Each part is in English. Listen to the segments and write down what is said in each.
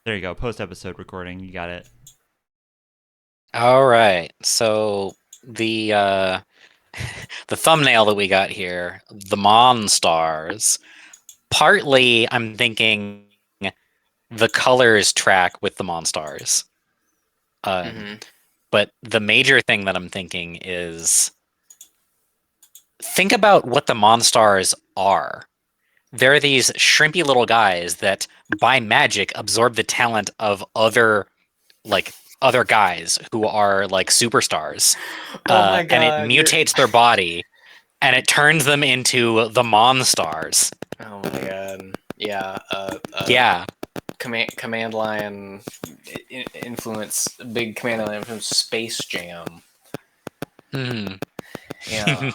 There you go. Post episode recording. You got it. All right. So the the thumbnail that we got here, the Monstars. Partly, I'm thinking the colors track with the Monstars. Um, Hmm. but the major thing that I'm thinking is think about what the Monstars are. They're these shrimpy little guys that, by magic, absorb the talent of like other guys who are like superstars, Oh my and it god, you're. mutates their body and it turns them into the Monstars. Oh my god. Yeah. Yeah. Command line influence. Big command line influence. Space Jam. Hmm. Yeah.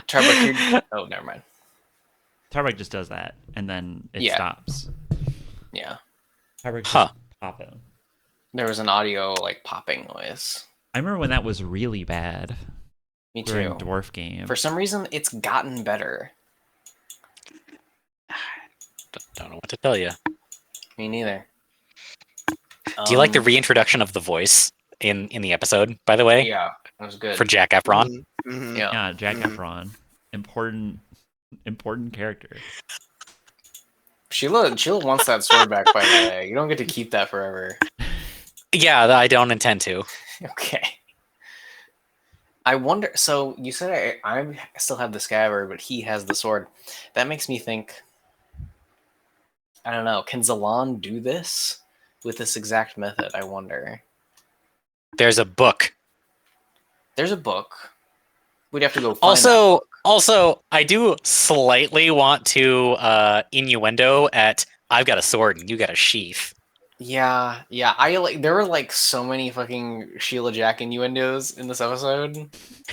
Turbo. Oh, never mind. Tarbike just does that, and then it Yeah. stops. Yeah. Tarbike's just Huh. popping. There was an audio like popping noise. I remember when that was really bad Me during too. Dwarf Game. For some reason, it's gotten better. Don't know what to tell you. Me neither. Do you like the reintroduction of the voice in the episode, by the way, Yeah, that was for good. Jack Efron? Yeah. Yeah, Jack Efron, important character. Sheila wants that sword back, by the way. You don't get to keep that forever. Yeah, I don't intend to. Okay. I wonder. So you said I still have the scabbard, but he has the sword. That makes me think. I don't know. Can Zalan do this with this exact method? I wonder. There's a book. There's a book. We'd have to go find that Also, book. also, I do slightly want to innuendo at I've got a sword and you got a sheath. Yeah, yeah. I like. There were like so many fucking Sheila Jack innuendos in this episode.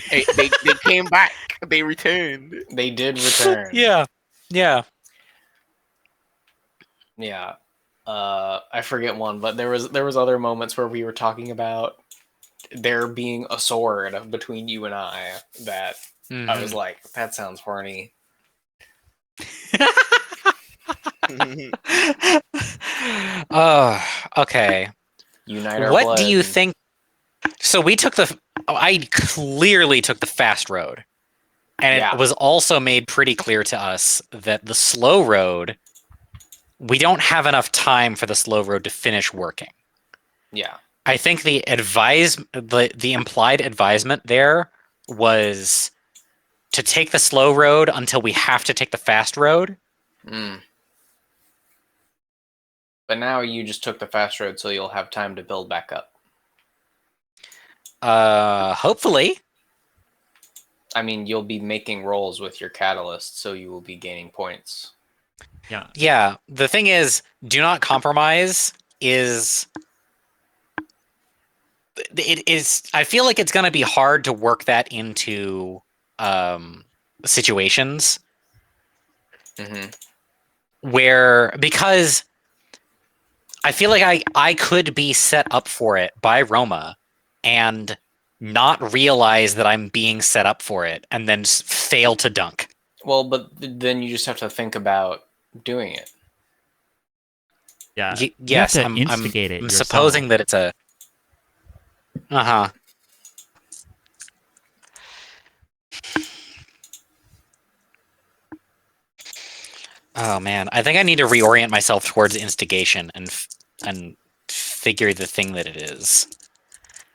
They came back. They returned. They did return. Yeah. Yeah. Yeah. I forget one, but there was other moments where we were talking about there being a sword between you and I that I was Mhm. like, that sounds horny. uh, okay. Unite our What do blood. you think? So we took the. I clearly took the fast road. And Yeah. it was also made pretty clear to us that the slow road, we don't have enough time for the slow road to finish working. Yeah. I think the implied advisement there was to take the slow road until we have to take the fast road. Mm. But now you just took the fast road, so you'll have time to build back up. Hopefully. I mean, you'll be making rolls with your catalyst, so you will be gaining points. Yeah. Yeah. The thing is, do not compromise is it is I feel like it's gonna be hard to work that into situations Mm-hmm. where because I feel like I could be set up for it by Roma and not realize that I'm being set up for it and then fail to dunk. Well, but then you just have to think about doing it. Yeah. You have Yes, to instigate it I'm yourself. supposing that it's a uh-huh. Oh man, I think I need to reorient myself towards instigation and figure the thing that it is.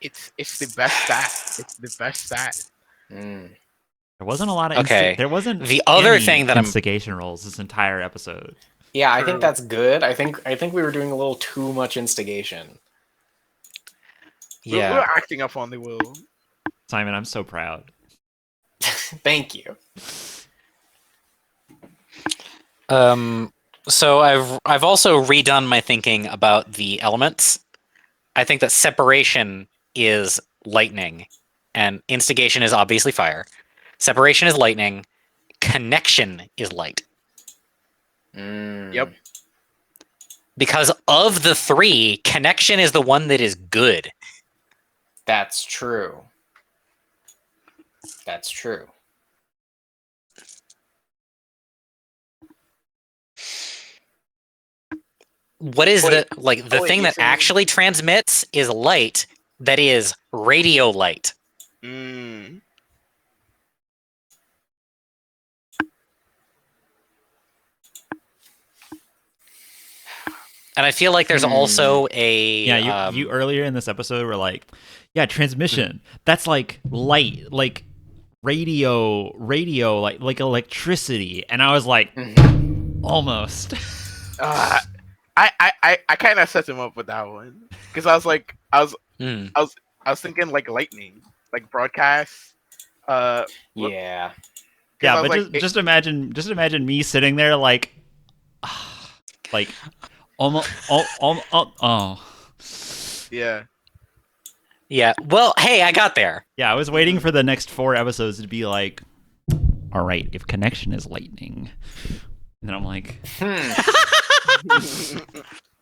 It's the best stat. It's the best stat. Mm. There wasn't a lot of Okay. there wasn't The other any thing that I'm instigation rolls this entire episode. Yeah, I think True. that's good. I think we were doing a little too much instigation. We're yeah. acting up on the will. Simon, I'm so proud. Thank you. So I've also redone my thinking about the elements. I think that separation is lightning and instigation is obviously fire. Separation is lightning, connection is light. Mm. Yep. Because of the three, connection is the one that is good. That's true. That's true. what is Wait, the like the wait, thing you're that saying- actually transmits is light that is radio light. Mm. And I feel like there's also a Yeah, you earlier in this episode were like, yeah, transmission. That's like light, like radio, like electricity. And I was like, almost. I kind of set him up with that one because I was like, I was thinking like lightning, like broadcast. Yeah. Yeah, I was but like, just imagine me sitting there like, like almost, oh. yeah. Yeah. Well, hey, I got there. Yeah, I was waiting for the next 4 episodes to be like, all right, if connection is lightning. And then I'm like,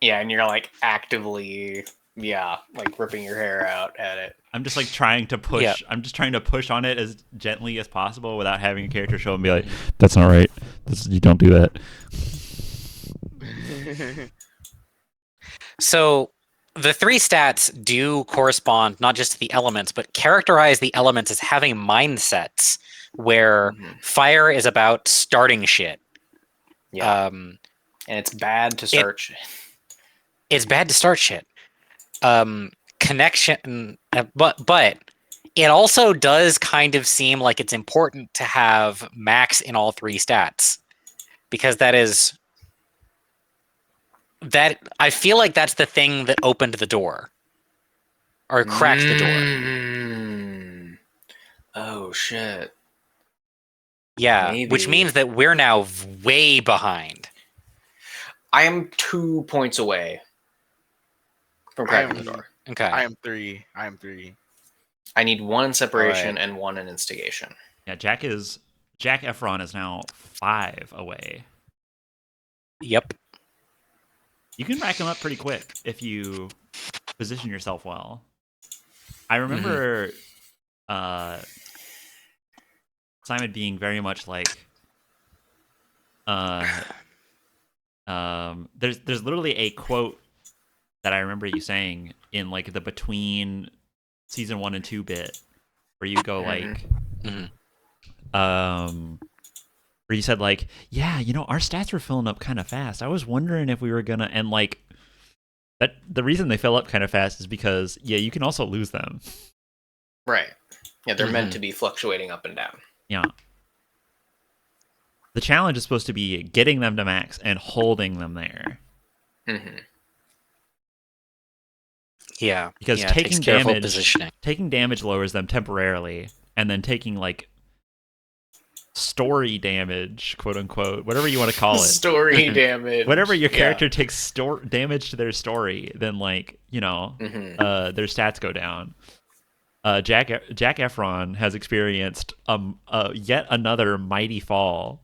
Yeah, and you're like actively, like ripping your hair out at it. I'm just like trying to push. Yeah. I'm just trying to push on it as gently as possible without having a character show and be like, "That's not right. You don't do that." So the 3 stats do correspond not just to the elements, but characterize the elements as having mindsets where fire is about starting shit. Yeah. And it's bad to start shit. It's bad to start shit. Connection, but it also does kind of seem like it's important to have max in all 3 stats, because that I feel like that's the thing that opened the door or cracked the door. Oh shit. Yeah, which Maybe. means that we're now way behind. I am 2 points away from cracking the door. Okay. I am 3. I need 1 in separation Alright. and 1 in instigation. Yeah, Jack Efron is now 5 away. Yep. You can rack him up pretty quick if you position yourself well. I remember Simon being very much like, there's literally a quote that I remember you saying in like the between season 1 and 2 bit where you go like, where you said like, yeah, our stats were filling up kind of fast. I was wondering if we were gonna, and like that the reason they fill up kind of fast is because you can also lose them. Right. Yeah, they're meant to be fluctuating up and down. Yeah. The challenge is supposed to be getting them to max and holding them there. Yeah. Because it takes careful positioning. taking damage lowers them temporarily, and then taking like story damage, quote unquote, whatever you want to call it. Story damage. Whenever your character takes damage to their story, then like, their stats go down. Jack Efron has experienced yet another mighty fall.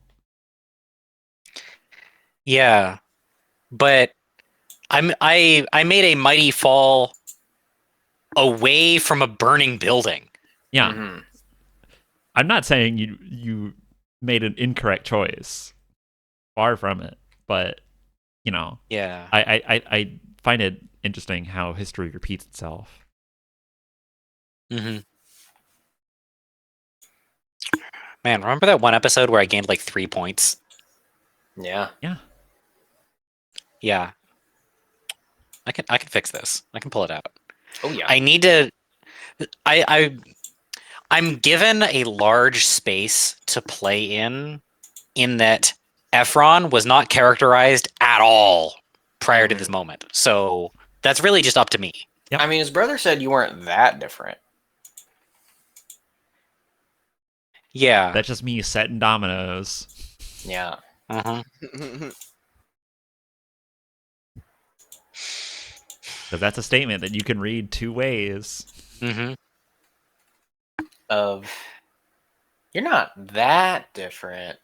Yeah. But I made a mighty fall away from a burning building. Yeah. I'm not saying you made an incorrect choice. Far from it. But, Yeah. I find it interesting how history repeats itself. Man, remember that one episode where I gained like 3 points? Yeah. Yeah. I can fix this. I can pull it out. Oh yeah. I need to I'm given a large space to play in that Efron was not characterized at all prior to this moment. So that's really just up to me. Yep. I mean, his brother said you weren't that different. Yeah. That's just me setting dominoes. Yeah. Because that's a statement that you can read 2 ways. Of you're not that different,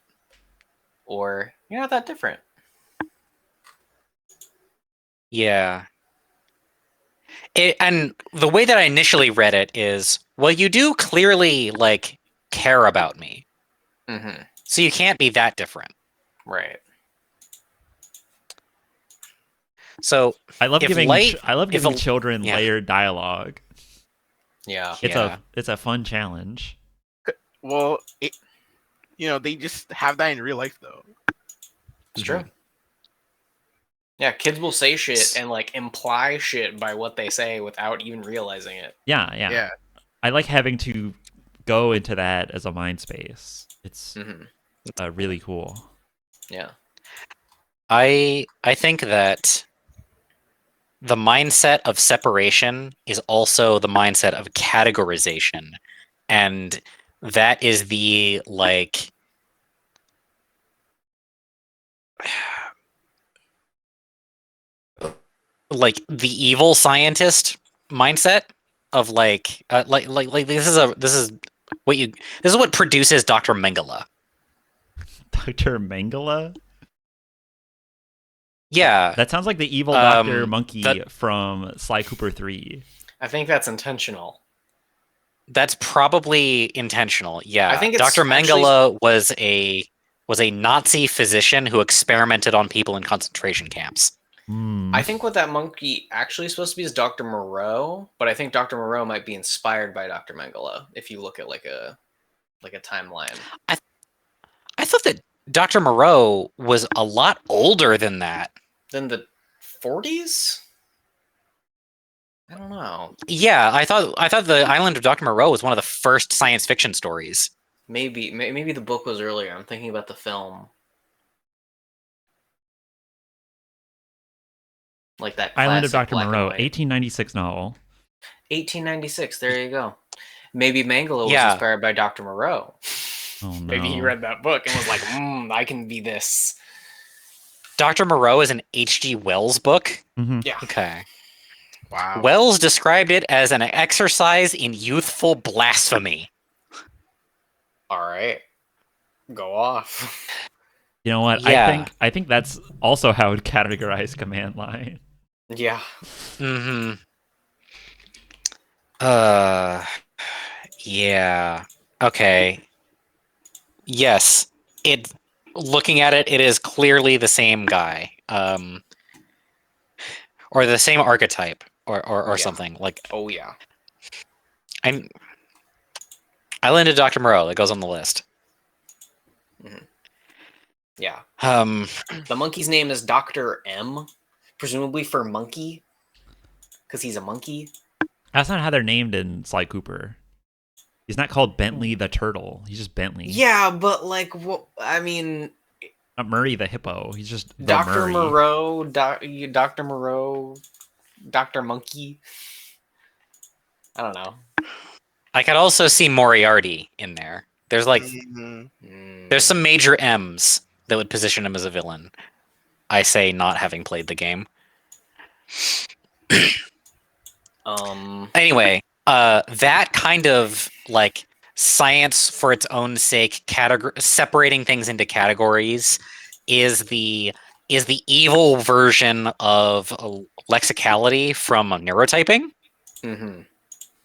or you're not that different. Yeah. And the way that I initially read it is, well, you do clearly like care about me. So you can't be that different. Right. So I love if giving light, I love if giving a- children yeah. layered dialogue. Yeah. It's a fun challenge. Well, they just have that in real life though. It's true. Yeah, kids will say shit and like imply shit by what they say without even realizing it. Yeah. I like having to go into that as a mind space. It's really cool. Yeah. I think that the mindset of separation is also the mindset of categorization, and that is the like the evil scientist mindset of this is what produces Dr. Mengele. Dr. Mengele? Yeah. That sounds like the evil Dr. Monkey from Sly Cooper 3. I think that's intentional. That's probably intentional. Yeah. I think it's Dr. Mengele was a Nazi physician who experimented on people in concentration camps. I think what that monkey actually is supposed to be is Dr. Moreau, but I think Dr. Moreau might be inspired by Dr. Mengele if you look at like a timeline. I thought that Dr. Moreau was a lot older than that. Than the 40s? I don't know. Yeah, I thought the Island of Dr. Moreau was one of the first science fiction stories. Maybe the book was earlier. I'm thinking about the film. Like that Island of classic Dr. black and Moreau, white. 1896 novel. 1896. There you go. Maybe Mengele was Yeah. inspired by Dr. Moreau. Oh no. Maybe he read that book and was like, I can be this. Dr. Moreau is an H.G. Wells book? Mm-hmm. Yeah. Okay. Wow. Wells described it as an exercise in youthful blasphemy. All right. Go off. You know what? Yeah. I think that's also how I would categorize Command Line. Yeah. Mm-hmm. Yeah. Okay. Yes. Looking at it, it is clearly the same guy. Or the same archetype or Yeah. something. Like Oh yeah. I landed Dr. Moreau, that goes on the list. Yeah. The monkey's name is Dr. M, presumably for monkey, because he's a monkey. That's not how they're named in Sly Cooper. He's not called Bentley the Turtle. He's just Bentley. Yeah, but like, what? I mean, not Murray the Hippo. He's just Dr. Murray. Moreau, Dr. Moreau, Dr. Monkey. I don't know. I could also see Moriarty in there. There's like there's some major M's that would position him as a villain. I say not having played the game. Anyway, that kind of like science for its own sake, separating things into categories, is the evil version of lexicality from neurotyping. Mm-hmm.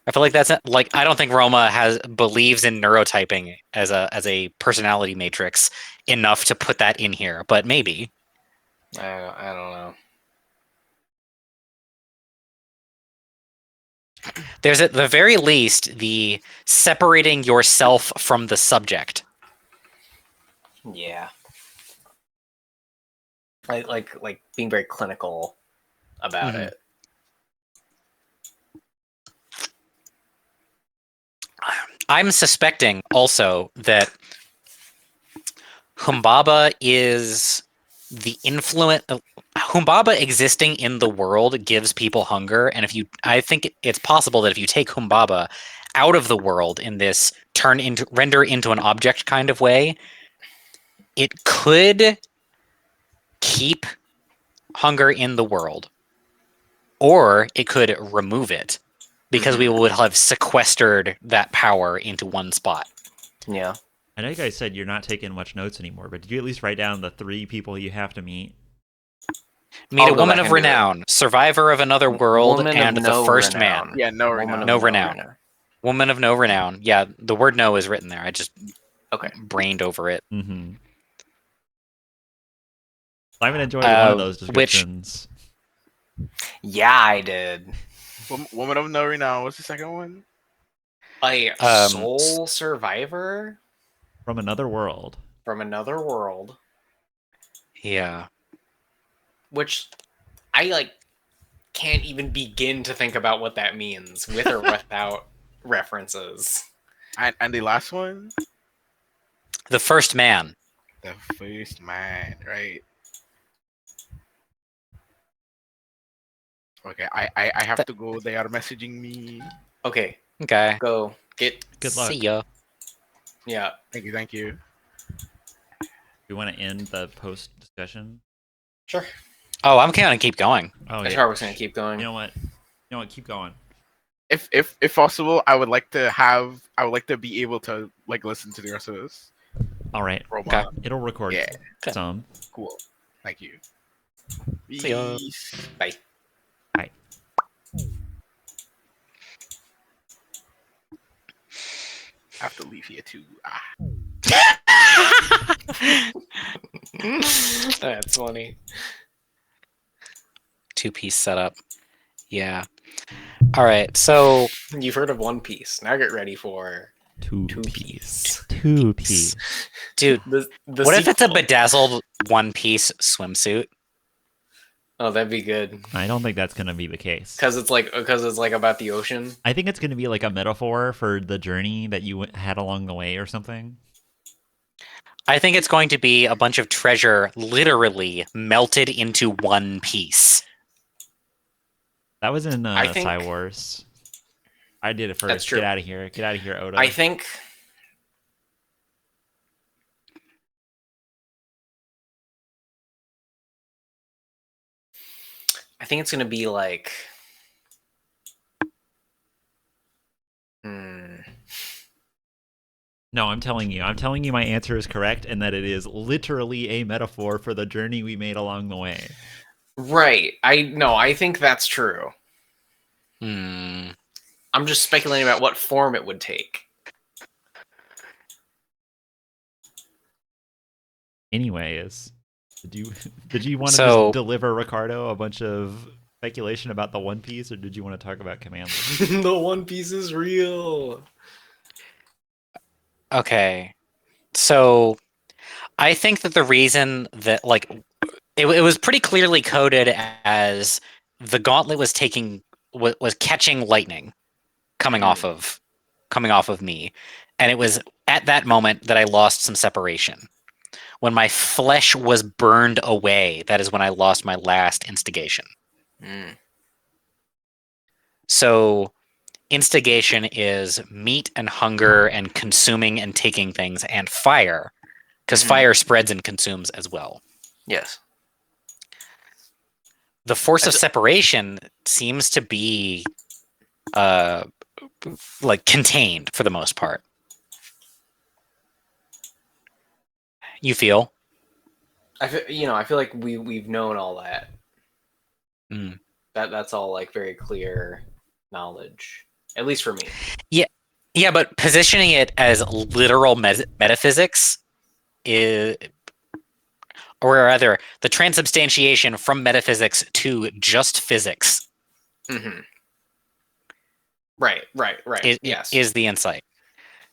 I feel like that's like I don't think Roma believes in neurotyping as a personality matrix enough to put that in here, but maybe. I don't know. There's at the very least the separating yourself from the subject. Yeah. Like being very clinical about it. I'm suspecting also that Humbaba is the influence. Humbaba existing in the world gives people hunger, and I think it's possible that if you take Humbaba out of the world in this render into an object kind of way, it could keep hunger in the world, or it could remove it, because we would have sequestered that power into one spot. Yeah. I know you guys said you're not taking much notes anymore, but did you at least write down the 3 people you have to meet? Meet a woman of renown, survivor of another world, and the first man. Yeah, no renown. No renown. Woman of no renown. Yeah, the word "no" is written there. I just brained over it. Mm-hmm. I haven't enjoyed one of those descriptions. Yeah, I did. Woman of No Renown. What's the second one? A soul survivor From another world. from another world, Yeah. which I like can't even begin to think about what that means with or without references. And the last one? The First Man. The First Man, right? Okay, I have to go. They are messaging me. Okay, Okay. go get. Good luck. See ya. Yeah, Thank you. We want to end the post discussion. sure. Oh, I'm gonna keep going. Oh, I yeah. sure was gonna keep going. You know what? Keep going. If possible, I would like to be able to like listen to the rest of this. All right. Okay. It'll record Yeah. some. Cool. Thank you. See ya. Peace. Bye. Bye. I have to leave here too. That's funny. 2-piece setup. Yeah. All right. So You've heard of One Piece. Now get ready for Two piece. piece. dude, The what if it's a sequel. bedazzled 1-piece swimsuit? Oh, that'd be good. I don't think that's gonna be the case. Because it's like about the ocean. I think it's gonna be like a metaphor for the journey that you had along the way or something. I think it's going to be a bunch of treasure literally melted into one piece. That was in I think- Sci Wars. I did it first. That's true. Get out of here. Get out of here, Oda. I think it's gonna be like No, I'm telling you. I'm telling you my answer is correct and that it is literally a metaphor for the journey we made along the way. right. I think that's true. Hmm. I'm just speculating about what form it would take. Anyways, did you want to So- just deliver Ricardo a bunch of speculation about the One Piece, or did you want to talk about Command? The One Piece is real. Okay. So I think that the reason that it was pretty clearly coded as the gauntlet was catching lightning coming off of me, and it was at that moment that I lost some separation. When my flesh was burned away, that is when I lost my last instigation. So instigation is meat and hunger and consuming and taking things, and fire, because fire spreads and consumes as well. Yes. The force of separation seems to be contained for the most part. You feel? I feel like we've known all that. Mm. That's all like very clear knowledge, at least for me. Yeah, but positioning it as literal metaphysics is, or rather, the transubstantiation from metaphysics to just physics. Mm-hmm. Right. Yes. Is the insight.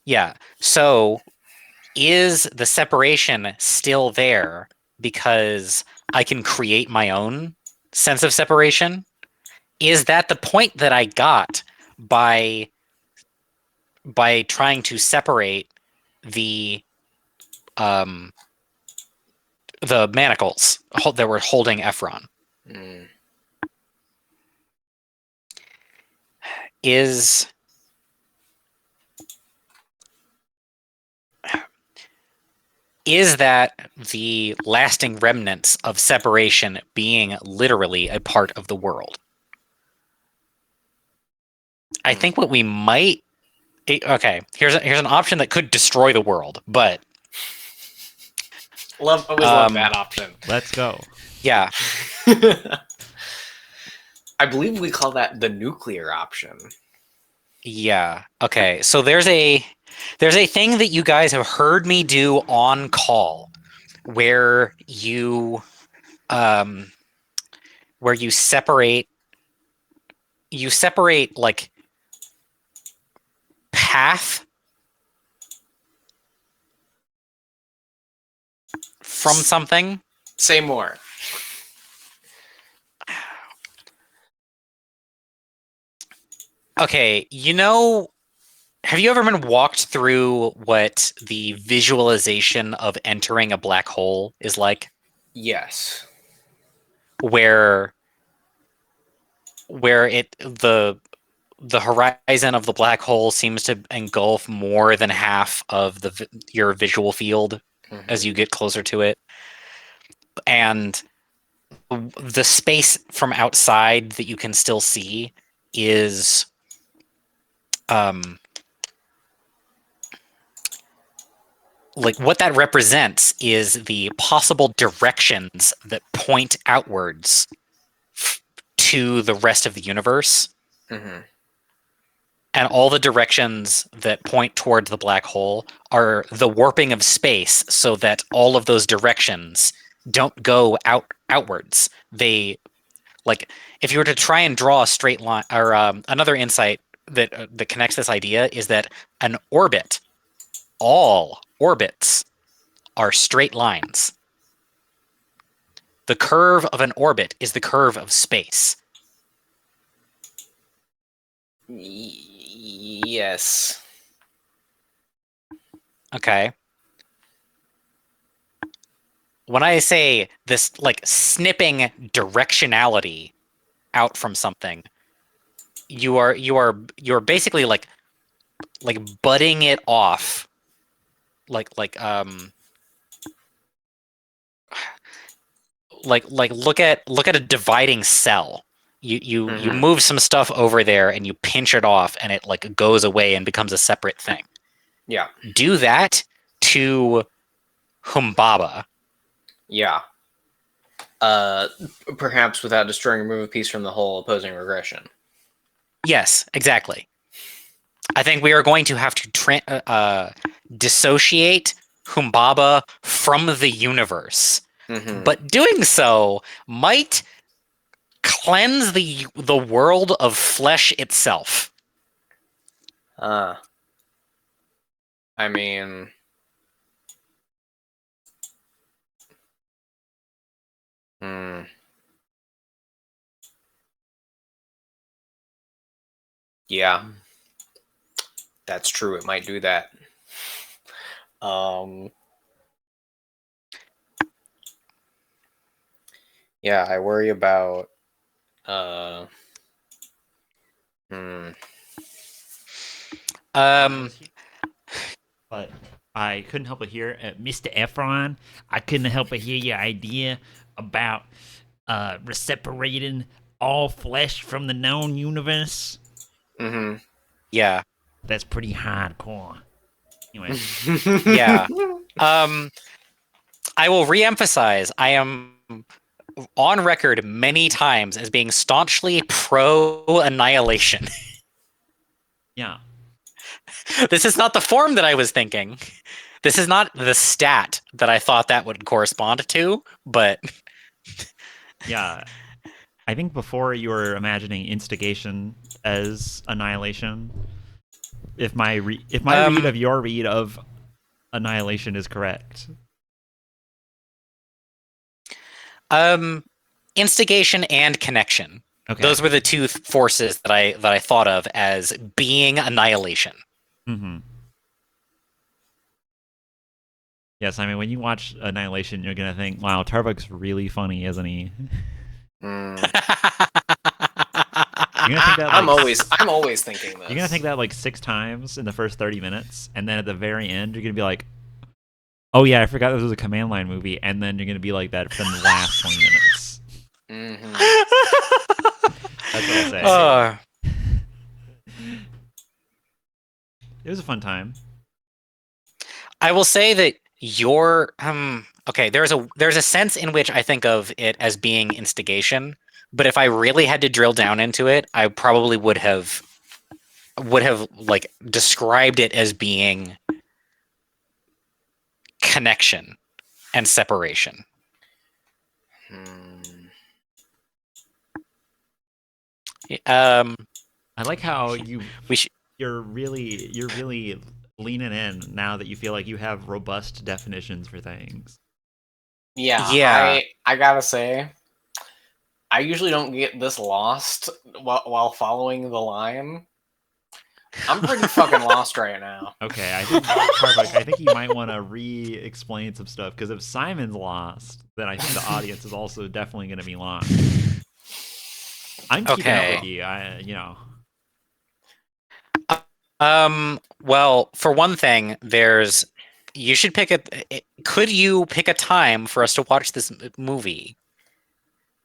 Yeah. So is the separation still there because I can create my own sense of separation? Is that the point that I got by trying to separate the manacles that were holding Ephron? Is that the lasting remnants of separation being literally a part of the world? I think what we might... Okay, here's an option that could destroy the world, but... Always love that option. Let's go. Yeah. I believe we call that the nuclear option. Yeah. Okay. So there's a thing that you guys have heard me do on call where you where you separate like path from something. Say more. Okay, have you ever been walked through what the visualization of entering a black hole is like? Yes. Where the horizon of the black hole seems to engulf more than half of your visual field as you get closer to it, and the space from outside that you can still see is like what that represents is the possible directions that point outwards to the rest of the universe. And all the directions that point toward the black hole are the warping of space so that all of those directions don't go outwards. They, like, if you were to try and draw a straight line, or another insight that connects this idea is that an orbit, all orbits are straight lines. The curve of an orbit is the curve of space. Yes. Okay. When I say this, like, snipping directionality out from something, you're basically like butting it off, like look at a dividing cell. You move some stuff over there and you pinch it off and it like goes away and becomes a separate thing. Yeah. Do that to Humbaba. Yeah. Perhaps without destroying or remove a piece from the whole opposing regression. Yes, exactly. I think we are going to have to dissociate Humbaba from the universe. But doing so might cleanse the world of flesh itself. I mean, yeah, that's true. It might do that. Yeah, I worry about But I couldn't help but hear Mr. Efron. I couldn't help but hear your idea about separating all flesh from the known universe. Yeah, that's pretty hardcore. Anyway, yeah. I will reemphasize. I am on record many times as being staunchly pro annihilation. Yeah. This is not the form that I was thinking. This is not the stat that I thought that would correspond to, but yeah. I think before you were imagining instigation as annihilation. If my read of your read of annihilation is correct. Instigation and connection. Okay. Those were the two forces that I thought of as being annihilation. Yes, I mean when you watch Annihilation, you're gonna think, "Wow, Tarvok's really funny, isn't he?" You're gonna think that, like, I'm always thinking this. You're gonna think that like 6 times in the first 30 minutes, and then at the very end, you're gonna be like, "Oh yeah, I forgot this was a command line movie," and then you're gonna be like that for the last 20 minutes. That's what I'll say. It was a fun time. I will say that your okay, there's a sense in which I think of it as being instigation, but if I really had to drill down into it, I probably would have like described it as being connection and separation. Um, I like how we should. you're really leaning in now that you feel like you have robust definitions for things. Yeah, Yeah. I gotta say, I usually don't get this lost while following the line. I'm pretty fucking lost right now. Okay, I think Tarbuck, I think you might want to re-explain some stuff because if Simon's lost, then I think the audience is also definitely going to be lost. I'm keeping up with Okay. you. Well, for one thing, you should pick could you pick a time for us to watch this movie?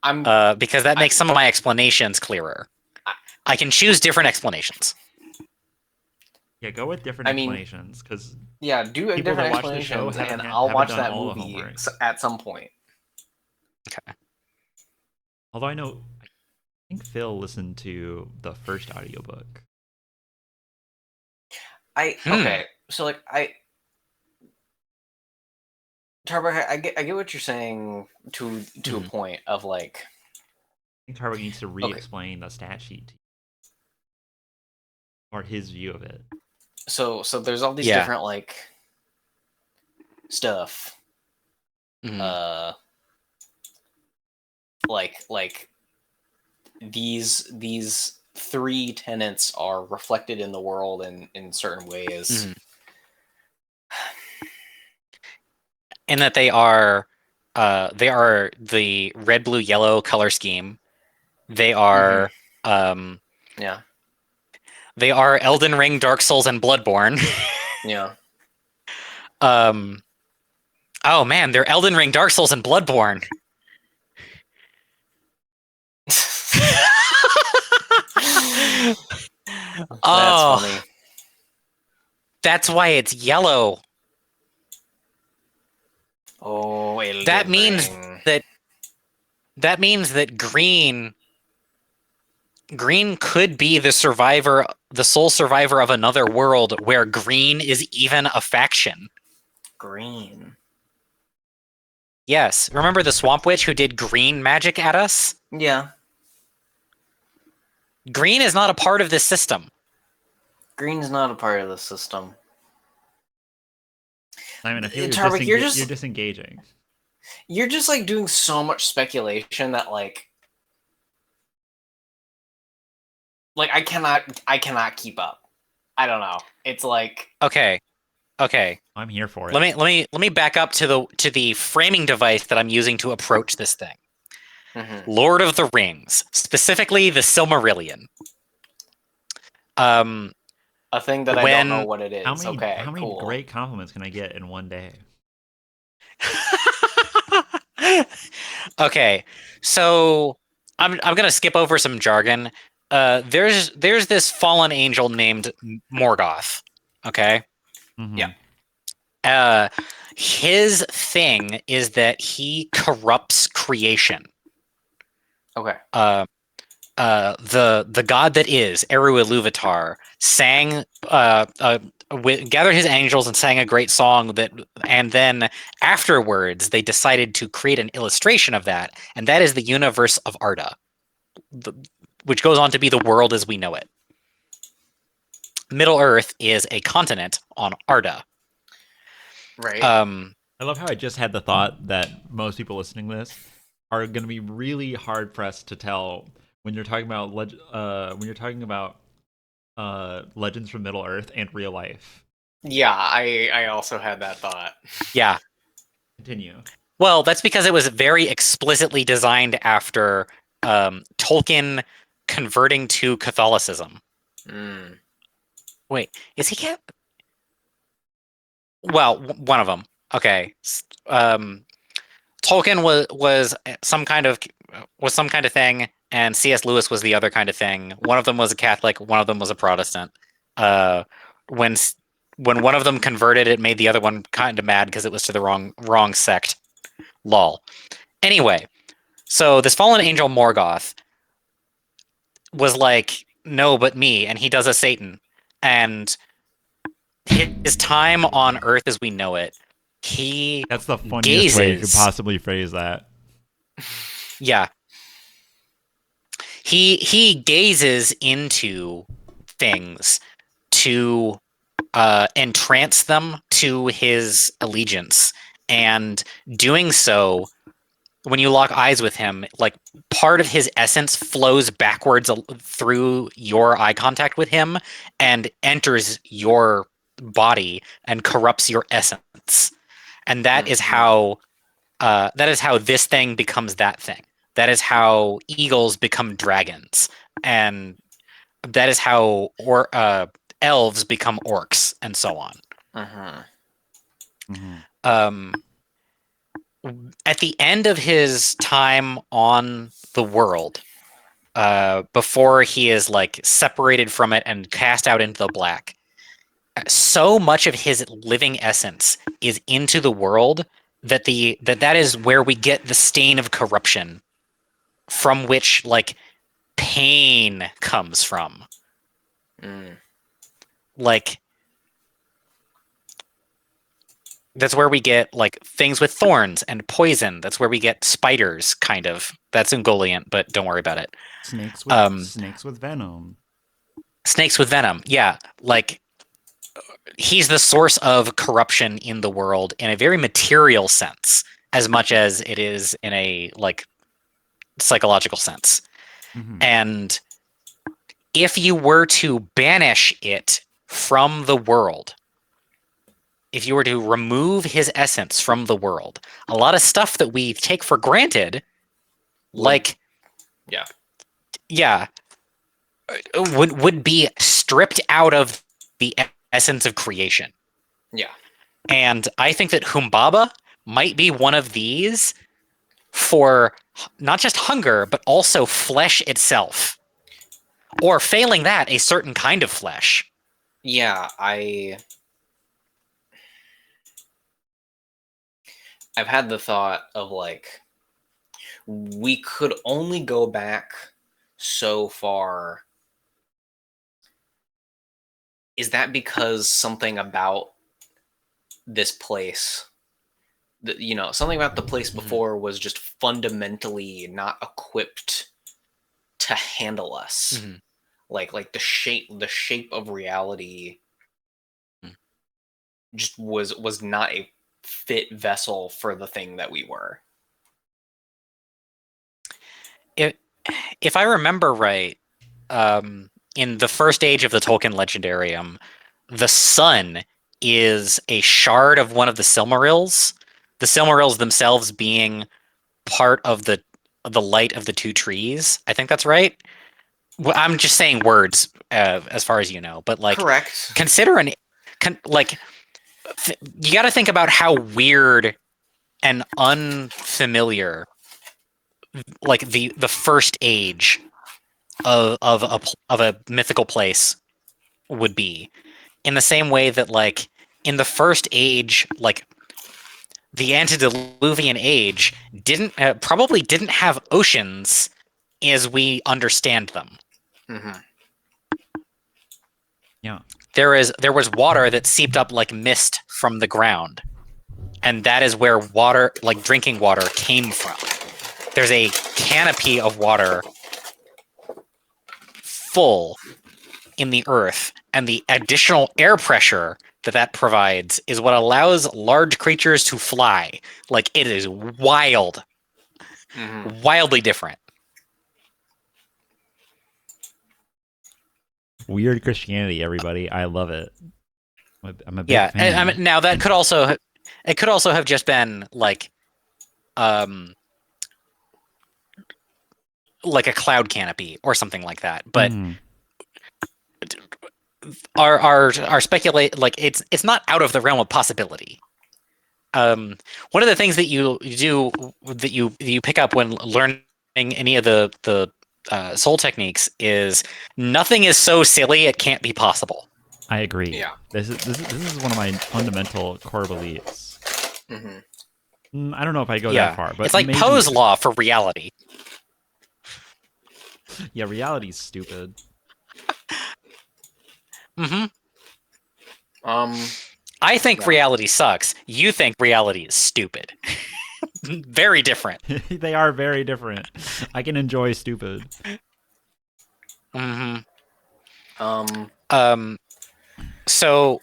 Because that makes some of my explanations clearer. I can choose different explanations. Yeah, go with different explanations because yeah, do people different that watch the show explanations, and haven't I'll watch done that all the movie homework. at some point. Okay. Although I think Phil listened to the first audiobook. Okay, so like Tarbuck, I get what you're saying to a point of like. I think Tarbuck needs to re-explain the stat sheet or his view of it. So there's all these different like stuff. Like these three tenets are reflected in the world in certain ways. In that they are the red, blue, yellow color scheme. They are yeah. They are Elden Ring, Dark Souls, and Bloodborne. Yeah. Oh man, they're Elden Ring, Dark Souls, and Bloodborne. That's funny. That's why it's yellow. Oh, Elden that means Ring. that means that green could be the sole survivor of another world where green is even a faction. Green. Yes. Remember the Swamp Witch who did green magic at us? Yeah. Green is not a part of this system. Green's not a part of the system. Simon, I feel you're disengaging. You're just like doing so much speculation that like I cannot keep up. I don't know. It's like Okay. I'm here for it. Let me back up to the framing device that I'm using to approach this thing. Lord of the Rings, specifically the Silmarillion. A thing that I don't know what it is. How many great compliments can I get in one day? Okay, so I'm gonna skip over some jargon. There's this fallen angel named Morgoth. Okay. Yeah. His thing is that he corrupts creation. Okay. The god that is Eru Iluvatar sang gathered his angels and sang a great song and then afterwards they decided to create an illustration of that, and that is the universe of Arda, which goes on to be the world as we know it. Middle Earth is a continent on Arda. Right. I love how I just had the thought that most people listening to this are going to be really hard pressed to tell when you're talking about Legends from Middle Earth and real life. Yeah, I also had that thought. Yeah. Continue. Well, that's because it was very explicitly designed after Tolkien converting to Catholicism. Wait, is he Catholic? Well, one of them. Okay. Tolkien was some kind of thing, and C.S. Lewis was the other kind of thing. One of them was a Catholic, one of them was a Protestant. When one of them converted, it made the other one kind of mad because it was to the wrong sect. Lol. Anyway, so this fallen angel Morgoth was like, no, but me, and he does a Satan, and his time on Earth as we know it, that's the funniest way you could possibly phrase that. Yeah. he gazes into things to entrance them to his allegiance, and doing so, when you lock eyes with him, like part of his essence flows backwards through your eye contact with him and enters your body and corrupts your essence. And that is how this thing becomes that thing. That is how eagles become dragons, and that is how elves become orcs, and so on. At the end of his time on the world, before he is like separated from it and cast out into the black, so much of his living essence is into the world that that is where we get the stain of corruption, from which like pain comes from. Like, that's where we get like things with thorns and poison. That's where we get spiders, kind of. That's Ungoliant, but don't worry about it. Snakes with venom. Snakes with venom, yeah. Like, he's the source of corruption in the world in a very material sense, as much as it is in a like psychological sense. And if you were to banish it from the world, if you were to remove his essence from the world, a lot of stuff that we take for granted, like would be stripped out of the essence of creation. And I think that Humbaba might be one of these for not just hunger, but also flesh itself. Or failing that, a certain kind of flesh. Yeah, I've had the thought of like, we could only go back so far. Is that because something about this place, something about the place before was just fundamentally not equipped to handle us? Like the shape of reality just was not a fit vessel for the thing that we were. If I remember right, in the first age of the Tolkien Legendarium, the sun is a shard of one of the Silmarils. The Silmarils themselves being part of the light of the two trees. I think that's right. Well, I'm just saying words as far as you know, but like, correct. Consider you got to think about how weird and unfamiliar like the first age of a mythical place would be, in the same way that like in the first age, like the antediluvian age probably didn't have oceans as we understand them. Yeah. There was water that seeped up like mist from the ground, and that is where water, like drinking water, came from. There's a canopy of water full in the earth, and the additional air pressure that provides is what allows large creatures to fly. Like, it is wild. Wildly different. Weird Christianity, everybody. I love it. I'm a big fan. I mean, now that could also have just been like a cloud canopy or something like that. But our speculate, like, it's not out of the realm of possibility. One of the things that you do, that you pick up when learning any of the soul techniques, is nothing is so silly it can't be possible. I agree. Yeah. This is one of my fundamental core beliefs. I don't know if I go that far, but it's like Poe's law for reality. Yeah, reality's stupid. I think reality sucks. You think reality is stupid. Very different. They are very different. I can enjoy stupid. So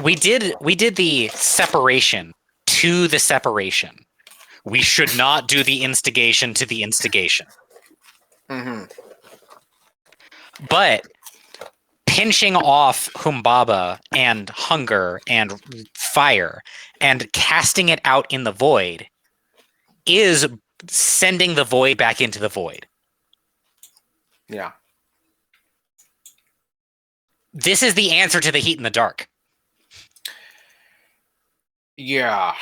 we did the separation to the separation. We should not do the instigation to the instigation. But pinching off Humbaba and hunger and fire and casting it out in the void is sending the void back into the void. Yeah. This is the answer to the heat in the dark. Yeah.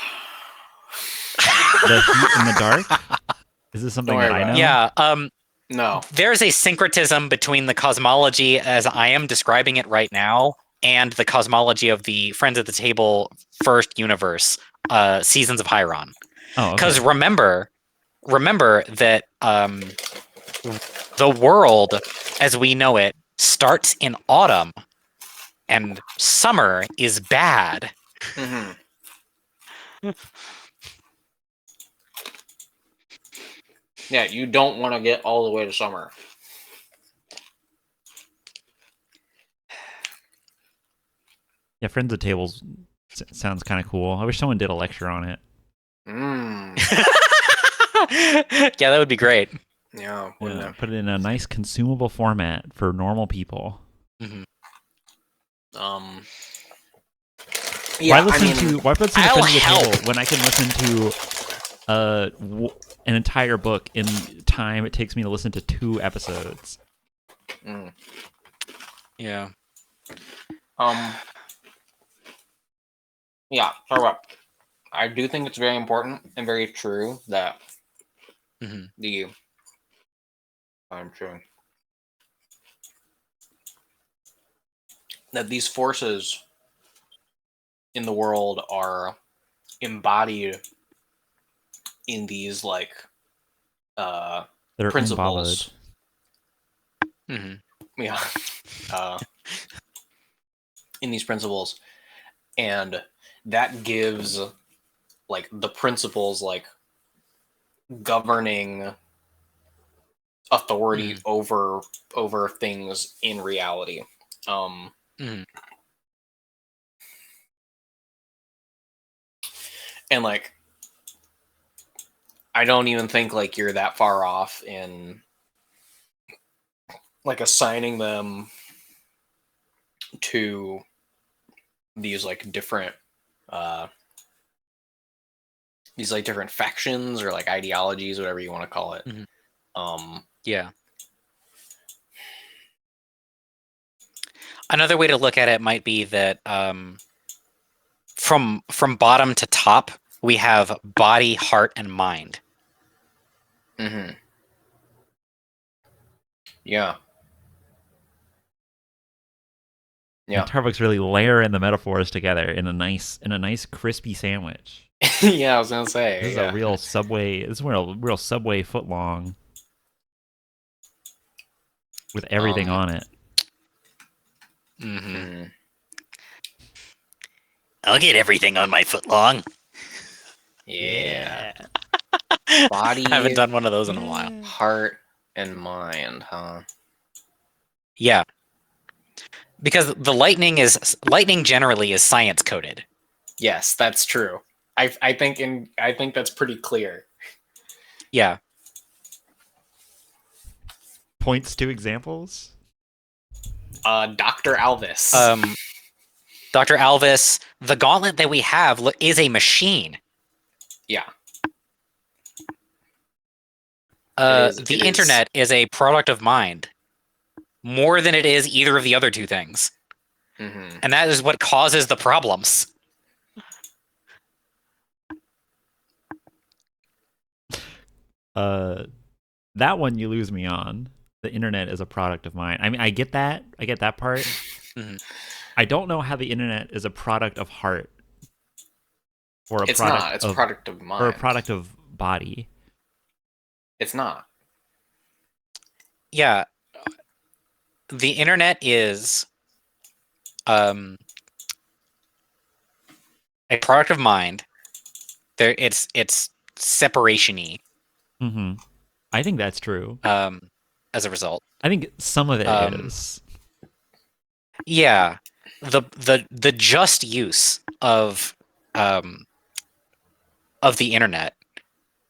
The heat in the dark? Is this something that I know? Yeah. No. There's a syncretism between the cosmology as I am describing it right now and the cosmology of the Friends at the Table first universe, Seasons of Hyron. Oh, okay. Because remember that the world as we know it starts in autumn and summer is bad. Yeah, you don't want to get all the way to summer. Yeah, Friends at Tables sounds kind of cool. I wish someone did a lecture on it. Yeah, that would be great. Yeah, put it in a nice consumable format for normal people. Yeah, why listen to Friends at the Table when I can listen to an entire book in time it takes me to listen to 2 episodes? Yeah. Yeah, sorry about. I do think it's very important and very true that I'm sure that these forces in the world are embodied in these like principles. Yeah. In these principles, and that gives like the principles like governing authority over things in reality. And like I don't even think like you're that far off in like assigning them to these like different different factions or like ideologies, whatever you want to call it. Yeah. Another way to look at it might be that from bottom to top, we have body, heart, and mind. Yeah. And Tarbuck's really layering the metaphors together in a nice crispy sandwich. Yeah, I was gonna say this is a real Subway. This is a real Subway footlong with everything on it. I'll get everything on my footlong. Yeah. Body. I haven't done one of those in a while. Heart and mind, huh? Yeah. Because the lightning generally is science coded. Yes, that's true. I think that's pretty clear. Yeah. Points to examples? Dr. Alvis. Dr. Alvis, the gauntlet that we have is a machine. Yeah. The internet is a product of mind. More than it is either of the other two things. And that is what causes the problems. That one you lose me on. The internet is a product of mind. I mean, I get that part. I don't know how the internet is a product of heart. Or it's not. It's a product of mind. Or a product of body. It's not. Yeah. The internet is a product of mind. It's separation-y. I think that's true. as a result. I think some of it is. Yeah, the just use of the internet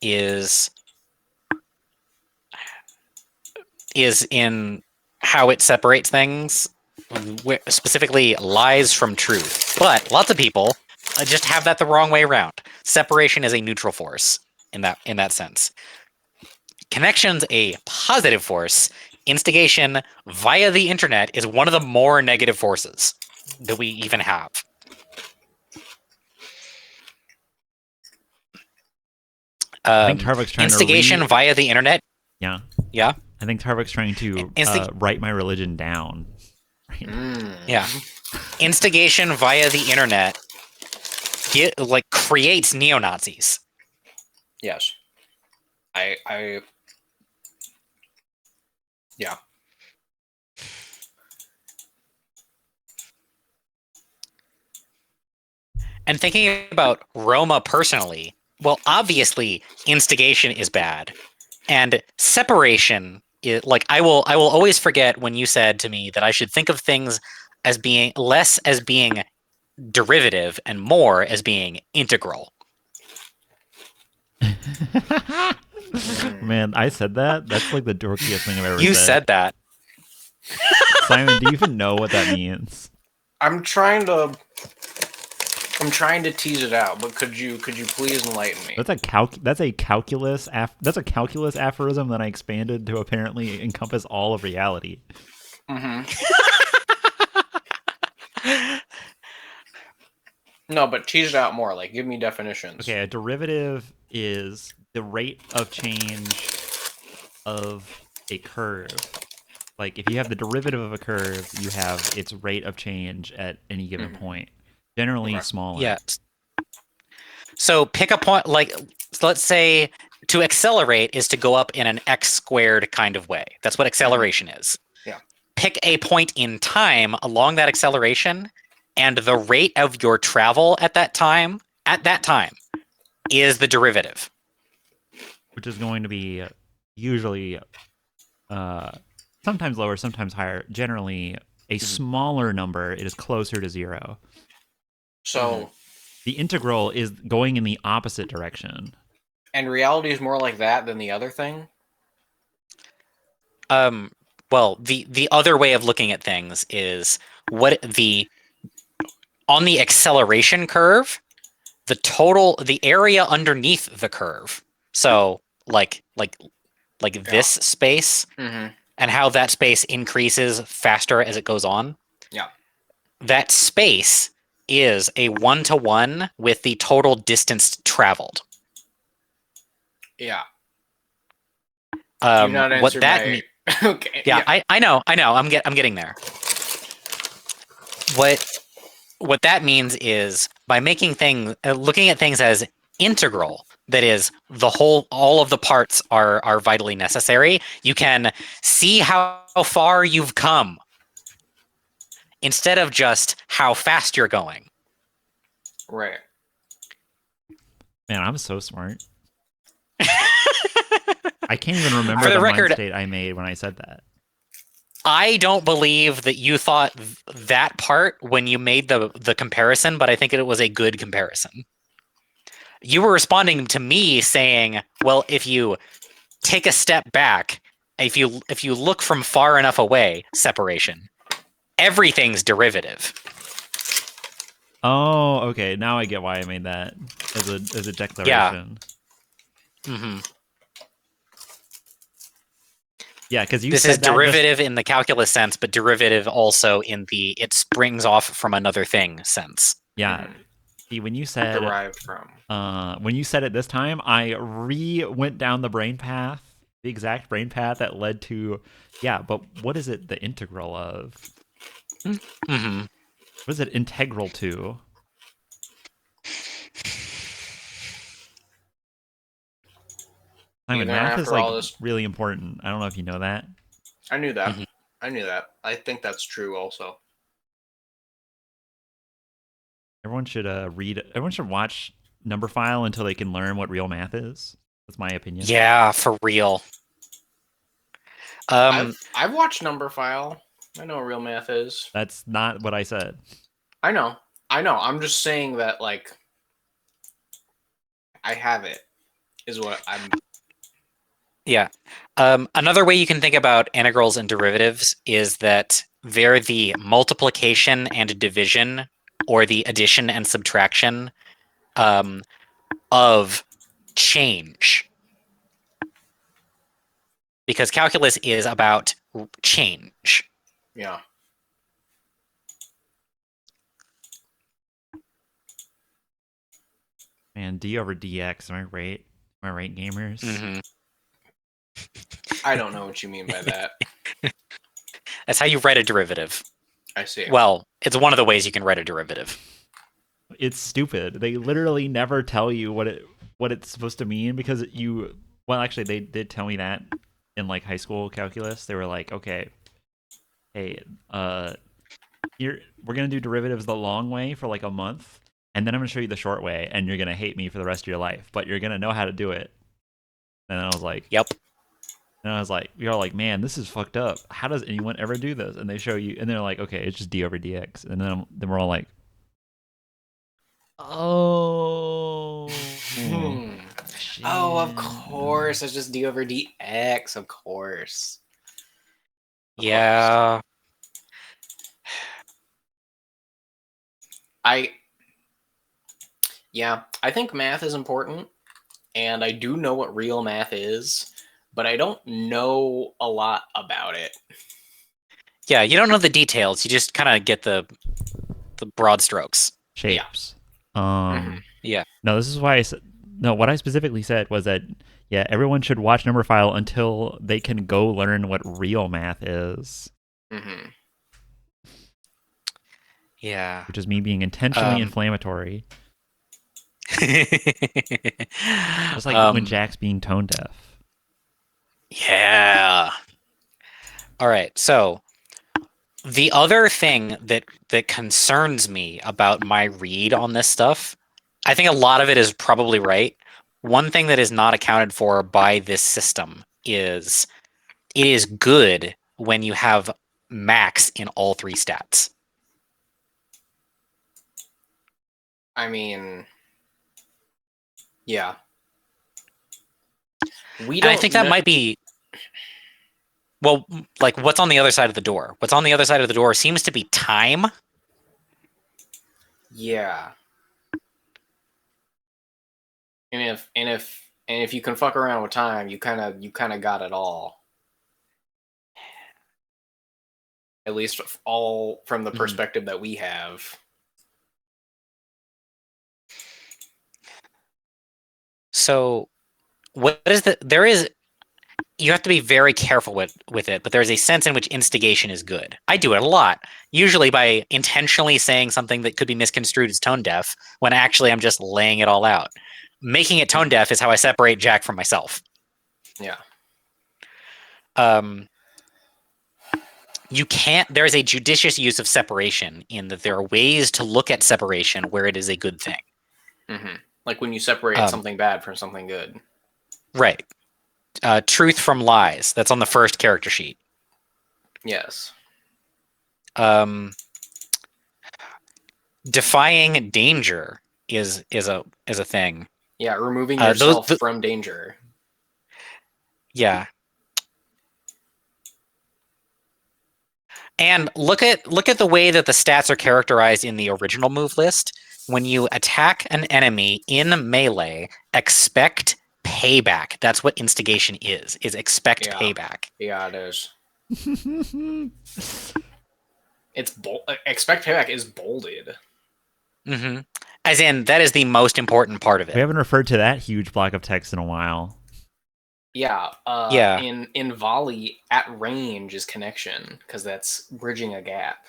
is in how it separates things, specifically lies from truth. But lots of people just have that the wrong way around. Separation is a neutral force in that sense. Connection's a positive force. Instigation via the internet is one of the more negative forces that we even have. I think Tarvok's trying instigation to via the internet. Yeah. Yeah. I think Tarvok's trying to write my religion down. Right? Yeah. Instigation via the internet creates neo-Nazis. Yes. Yeah. And thinking about Roma personally, well, obviously instigation is bad, and separation is like I will always forget when you said to me that I should think of things as being less as being derivative and more as being integral. Man, I said that? That's like the dorkiest thing I've ever said. You said that. Simon, do you even know what that means? I'm trying to tease it out, but could you please enlighten me? That's a calculus aphorism that I expanded to apparently encompass all of reality. No, but tease it out more. Like, give me definitions. Okay, a derivative is the rate of change of a curve. Like, if you have the derivative of a curve, you have its rate of change at any given point. Generally smaller. Yeah. So pick a point, let's say to accelerate is to go up in an x squared kind of way. That's what acceleration is. Yeah. Pick a point in time along that acceleration, and the rate of your travel at that time is the derivative. Which is going to be usually sometimes lower, sometimes higher. Generally, a smaller number, it is closer to 0. So the integral is going in the opposite direction. And reality is more like that than the other thing? Well, the other way of looking at things is on the acceleration curve, the area underneath the curve. So like this space and how that space increases faster as it goes on. Yeah. That space is a 1-to-1 with the total distance traveled. Yeah. What that means? Okay. Yeah, I know. I'm getting there. What that means is by making looking at things as integral, that is, all of the parts are vitally necessary. You can see how far you've come instead of just how fast you're going. Right. Man, I'm so smart. I can't even remember the record, mind state I made when I said that. I don't believe that you thought that part when you made the comparison, but I think it was a good comparison. You were responding to me saying, well, if you take a step back, if you look from far enough away, separation, everything's derivative. Oh, okay. Now I get why I made that as a declaration. Yeah. Yeah, because this is derivative in the calculus sense, but derivative also in the it springs off from another thing sense. Yeah. See, when you said derived from. When you said it this time, I went down the brain path, the exact brain path that led to, but what is it the integral of? What is it integral to? Simon, math is really important. I don't know if you know that. I knew that. I knew that. I think that's true also. Everyone should everyone should watch Numberphile until they can learn what real math is. That's my opinion. Yeah, for real. I've watched Number File. I know what real math is. That's not what I said. I know. I'm just saying that, like, I have it, is what I'm. Yeah. Another way you can think about integrals and derivatives is that they're the multiplication and division, or the addition and subtraction of change. Because calculus is about change. Yeah. Man, d over dx. Am I right? Am I right, gamers? Mm-hmm. I don't know what you mean by that. That's how you write a derivative. I see. Well, it's one of the ways you can write a derivative. It's stupid. They literally never tell you what it's supposed to mean, because you. Well, actually, they did tell me that in like high school calculus. They were like, okay, hey, here we're gonna do derivatives the long way for like a month, and then I'm gonna show you the short way, and you're gonna hate me for the rest of your life, but you're gonna know how to do it. And I was like, Yep. And I was like, we are like, man, this is fucked up. How does anyone ever do this? And they show you, and they're like, okay, it's just d over dx, and then we're all like, oh. Oh, of course. It's just d over dx. Of course. Yeah. I think math is important, and I do know what real math is, but I don't know a lot about it. Yeah, you don't know the details. You just kind of get the broad strokes. Shapes. Yeah. No, this is why I said. No, what I specifically said was that, yeah, everyone should watch Number File until they can go learn what real math is. Mm-hmm. Yeah. Which is me being intentionally inflammatory. Just like when Jack's being tone deaf. Yeah. All right. So the other thing that concerns me about my read on this stuff, I think a lot of it is probably right. One thing that is not accounted for by this system is it is good when you have max in all three stats. I mean, yeah. I think that might be. Well, like, what's on the other side of the door? What's on the other side of the door seems to be time. Yeah. And if you can fuck around with time, you kind of got it all. At least all from the perspective that we have. So, what is there is, you have to be very careful with it, but there's a sense in which instigation is good. I do it a lot, usually by intentionally saying something that could be misconstrued as tone deaf, when actually I'm just laying it all out. Making it tone deaf is how I separate Jack from myself. Yeah. You can't, there's a judicious use of separation in that there are ways to look at separation where it is a good thing. Mm-hmm. Like when you separate something bad from something good. Right. Truth from lies. That's on the first character sheet. Yes. Defying danger is a thing. Yeah, removing yourself from danger. Yeah. And look at the way that the stats are characterized in the original move list. When you attack an enemy in melee, expect payback. That's what instigation is expect payback. Yeah, it is. It's expect payback is bolded. Mm-hmm. As in, that is the most important part of it. We haven't referred to that huge block of text in a while. Yeah. Yeah. In volley, at range is connection, because that's bridging a gap.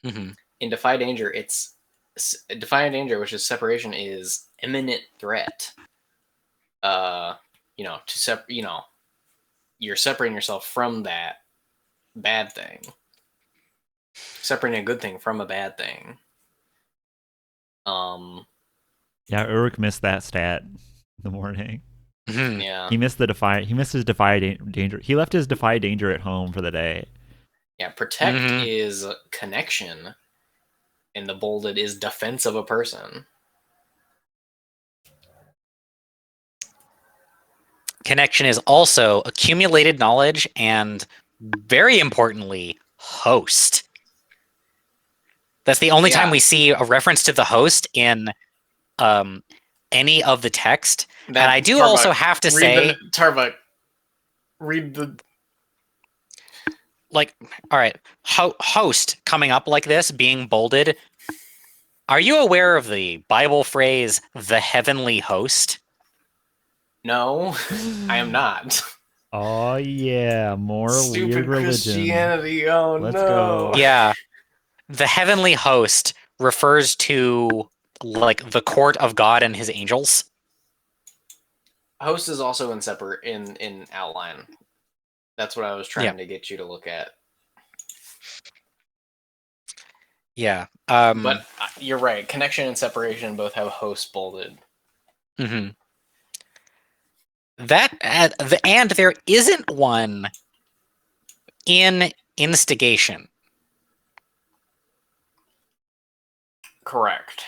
Mm-hmm. In defy danger, it's defy danger, which is separation, is imminent threat. You're separating yourself from that bad thing. Separating a good thing from a bad thing. Yeah, Uruk missed that stat in the morning. Yeah. He missed his defy danger. He left his defy danger at home for the day. Yeah, protect is connection, and the bolded is defense of a person. Connection is also accumulated knowledge and, very importantly, host. That's the only time we see a reference to the host in any of the text. And I do also have to say... Tarbuck, read the... Like, all right, host coming up like this, being bolded. Are you aware of the Bible phrase, the heavenly host? No, I am not. Oh yeah, more Stupid weird religion. Christianity. Oh Let's no. go. Yeah, the heavenly host refers to like the court of God and his angels. Host is also in outline. That's what I was trying to get you to look at. Yeah, but you're right. Connection and separation both have host bolded. That and there isn't one in instigation. Correct.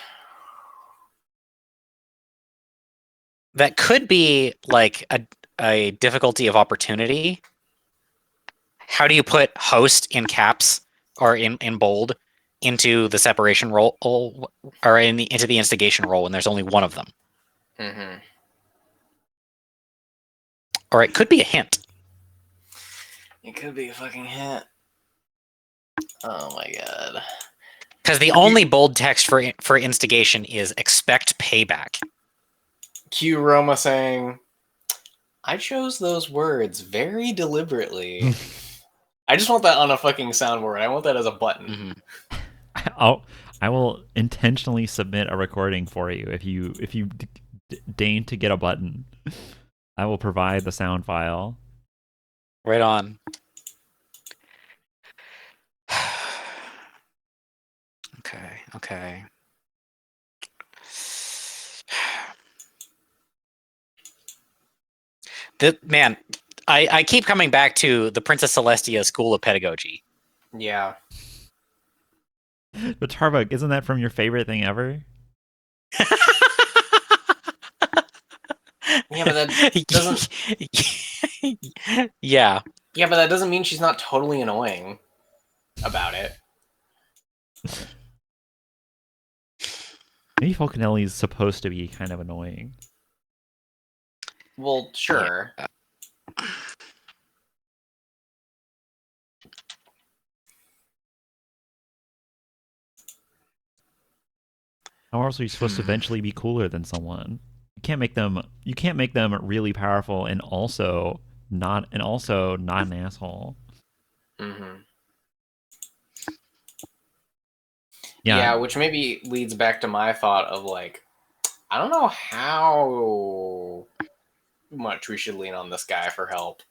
That could be like a difficulty of opportunity. How do you put host in caps or in bold into the separation role or into the instigation role when there's only one of them? Or it could be a hint. It could be a fucking hint. Oh my god. Because the only bold text for instigation is expect payback. Q Roma saying, I chose those words very deliberately. I just want that on a fucking soundboard. I want that as a button. I will intentionally submit a recording for you if you deign to get a button. I will provide the sound file. Right on. Okay. Man, I keep coming back to the Princess Celestia School of Pedagogy. Yeah. But Tarbuck, isn't that from your favorite thing ever? Yeah, but that doesn't... Yeah. Yeah, but that doesn't mean she's not totally annoying about it. Maybe Falconelli is supposed to be kind of annoying. Well, sure. Yeah. How else are you supposed to eventually be cooler than someone? You can't make them really powerful and also not an asshole. Yeah, which maybe leads back to my thought of like, I don't know how much we should lean on this guy for help.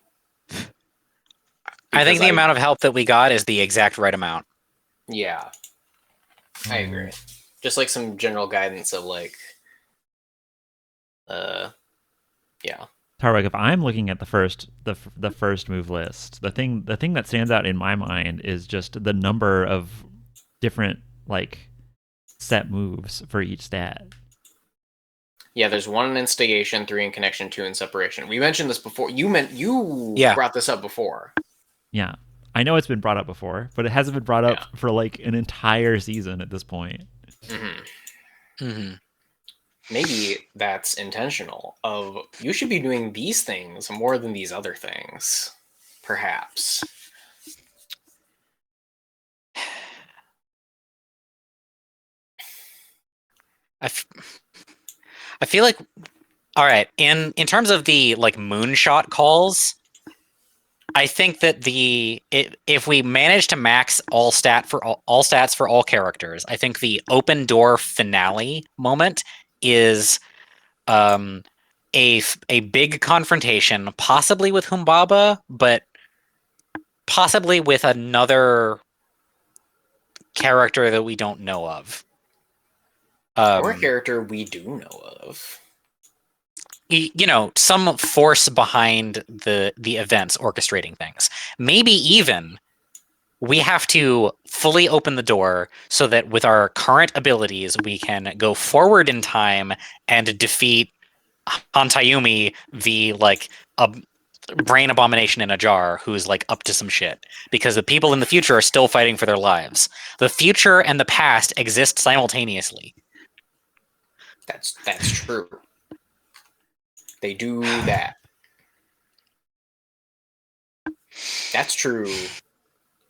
I think the amount of help that we got is the exact right amount. Yeah. I agree. Just like some general guidance of like, yeah. Tarek, if I'm looking at the first move list, the thing that stands out in my mind is just the number of different like set moves for each stat. Yeah, there's 1 in instigation, 3 in connection, 2 in separation. We mentioned this before. You brought this up before. Yeah. I know it's been brought up before, but it hasn't been brought up for like an entire season at this point. Maybe that's intentional. You should be doing these things more than these other things, perhaps. I feel like, all right, in terms of the like moonshot calls, I think that if we manage to max all stats for all characters, I think the open door finale moment is a big confrontation, possibly with Humbaba, but possibly with another character that we don't know of. Or a character we do know of. some force behind the events orchestrating things. Maybe even we have to fully open the door so that with our current abilities, we can go forward in time and defeat Hantayumi, the brain abomination in a jar, who's like up to some shit. Because the people in the future are still fighting for their lives. The future and the past exist simultaneously. That's true. They do that. That's true.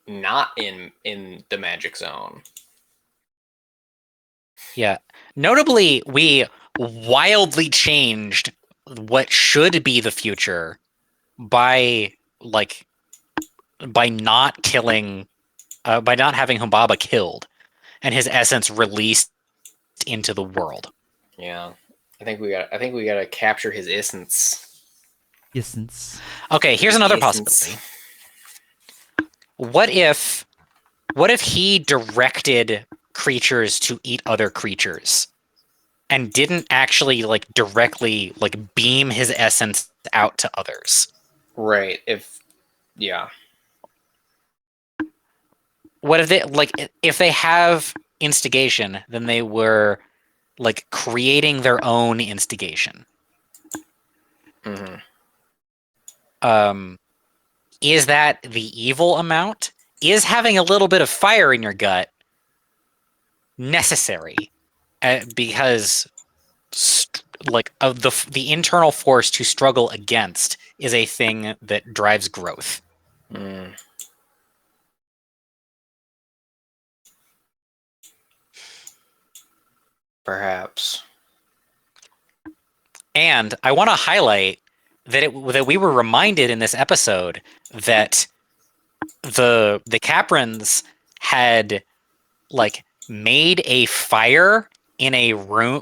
Not in the Magic Zone. Yeah. Notably, we wildly changed what should be the future by not killing, by not having Humbaba killed and his essence released into the world. Yeah. I think we got to capture his essence. Essence. Okay, here's another possibility. What if he directed creatures to eat other creatures and didn't actually directly beam his essence out to others? Right. What if if they have instigation, then they were creating their own instigation. Mm-hmm. Is that the evil amount? Is having a little bit of fire in your gut necessary? Because the internal force to struggle against is a thing that drives growth. Mm. Perhaps. And I want to highlight that we were reminded in this episode that the Caprins had made a fire in a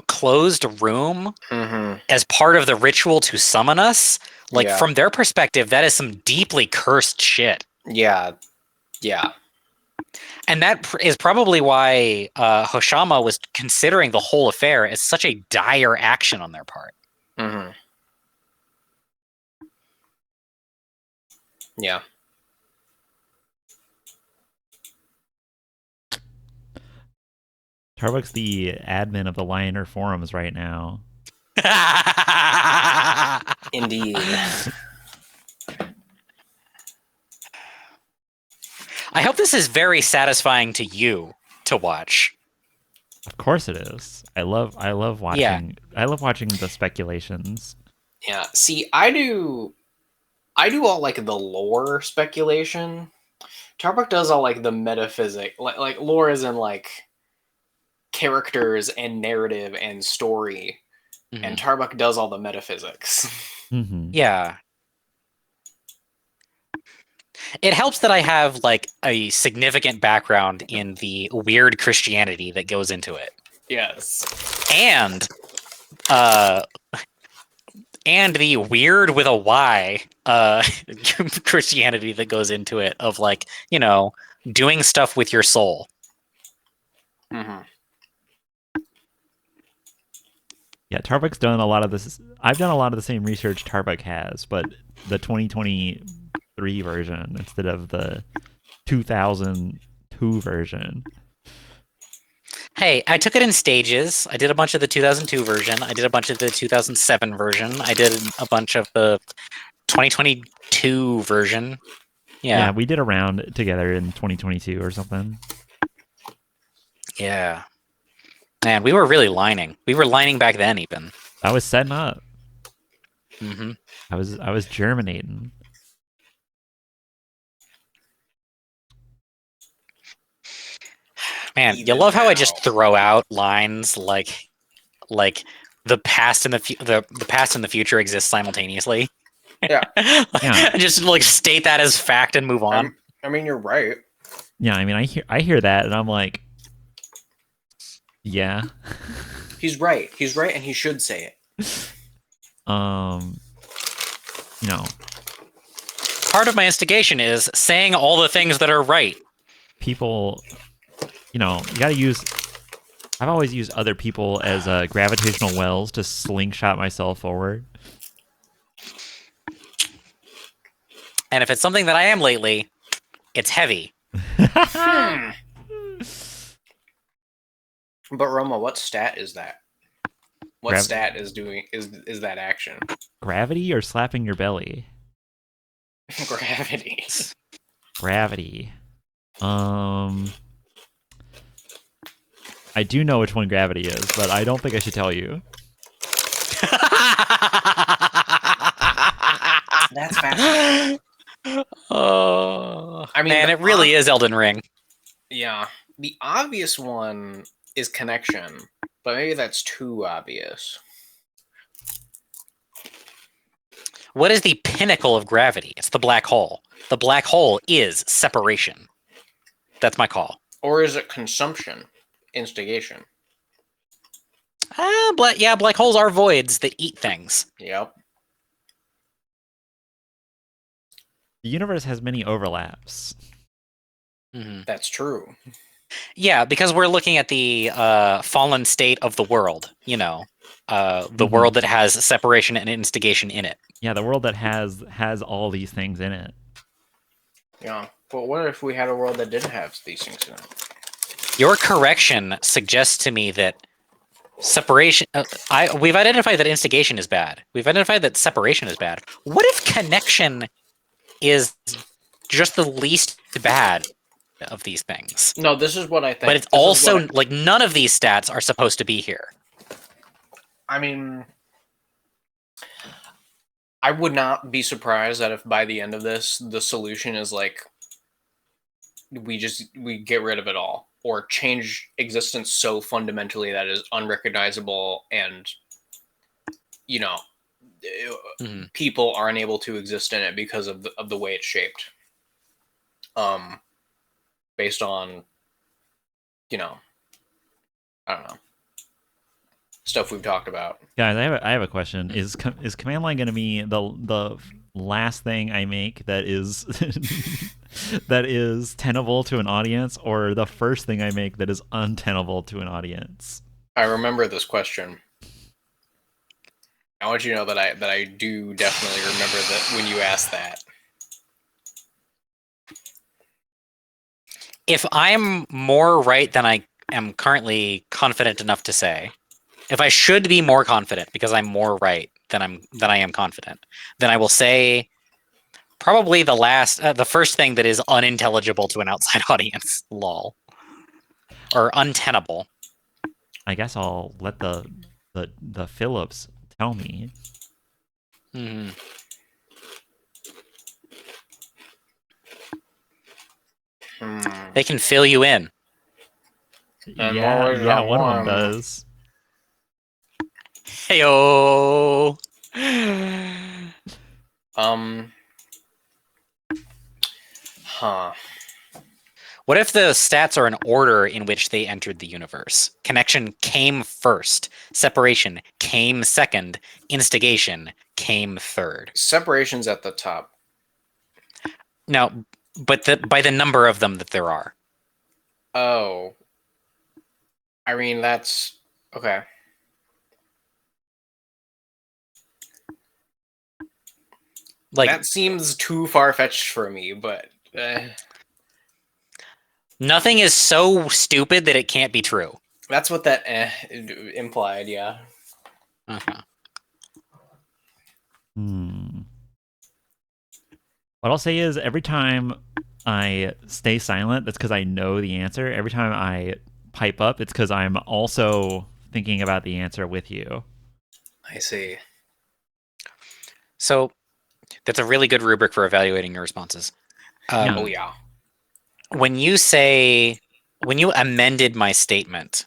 closed room Mm-hmm. as part of the ritual to summon us. Yeah. From their perspective, that is some deeply cursed shit. Yeah. And that is probably why Hoshama was considering the whole affair as such a dire action on their part. Mm-hmm. Yeah. Tarbuck's the admin of the Lioner forums right now. Indeed. I hope this is very satisfying to you to watch. Of course it is. I love watching. Yeah. I love watching the speculations. Yeah. See, I do all the lore speculation. Tarbuck does all the metaphysic, like lore is in characters and narrative and story, Mm-hmm. and Tarbuck does all the metaphysics. Mm-hmm. Yeah. It helps that I have a significant background in the weird Christianity that goes into it. Yes. And the weird with a Y Christianity that goes into it of doing stuff with your soul. Mm-hmm. Yeah, Tarbuck's done a lot of this. I've done a lot of the same research Tarbuck has, but the 2023 version instead of the 2002 version. Hey, I took it in stages. I did a bunch of the 2002 version. I did a bunch of the 2007 version. I did a bunch of the 2022 version. Yeah, we did a round together in 2022 or something. Yeah. Man, we were really lining. We were lining back then, even. I was setting up. Mm-hmm. I was germinating. Man, you love how I just throw out lines like the past and the past and the future exist simultaneously. Yeah. Yeah. Just state that as fact and move on. I mean, you're right. Yeah, I mean, I hear that and I'm like, yeah. He's right. He's right, and he should say it. Part of my instigation is saying all the things that are right. People, you gotta use I've always used other people as gravitational wells to slingshot myself forward. And if it's something that I am lately, it's heavy. But Roma, what stat is that? What stat is doing is that action? Gravity or slapping your belly? Gravity. Gravity. I do know which one gravity is, but I don't think I should tell you. That's fascinating. Oh, I mean, man, it really is Elden Ring. Yeah, the obvious one is connection, but maybe that's too obvious. What is the pinnacle of gravity? It's the black hole. The black hole is separation. That's my call. Or is it consumption? Instigation. Black holes are voids that eat things. Yep. The universe has many overlaps. Mm-hmm. That's true. Yeah, because we're looking at the fallen state of the world, the world that has separation and instigation in it. Yeah, the world that has all these things in it. Yeah, but what if we had a world that didn't have these things in it? Your correction suggests to me that separation... we've identified that instigation is bad. We've identified that separation is bad. What if connection is just the least bad of these things? No, this is what I think. But it's also, like, none of these stats are supposed to be here. I mean, I would not be surprised that if by the end of this, the solution is like, we get rid of it all, or change existence so fundamentally that it is unrecognizable, and people are unable to exist in it because of the way it's shaped. Based on, I don't know, stuff we've talked about. Guys, I have a question. Is command line going to be the last thing I make that is that is tenable to an audience, or the first thing I make that is untenable to an audience? I remember this question. I want you to know that I do definitely remember that when you asked that. If I'm more right than I am currently confident enough to say, if I should be more confident because I'm more right than I am confident, then I will say probably the first thing that is unintelligible to an outside audience. Lol. Or untenable. I guess I'll let the Phillips tell me. Mm-hmm. They can fill you in. Yeah, one of them does. Heyo. What if the stats are in order in which they entered the universe? Connection came first. Separation came second. Instigation came third. Separation's at the top. No, but by the number of them that there are. Oh. I mean, that's... Okay. Like, that seems too far-fetched for me, but... Nothing is so stupid that it can't be true. That's what that implied, yeah. Uh-huh. What I'll say is, every time I stay silent, that's because I know the answer. Every time I pipe up, it's because I'm also thinking about the answer with you. I see. So, that's a really good rubric for evaluating your responses. Oh, yeah. When you amended my statement,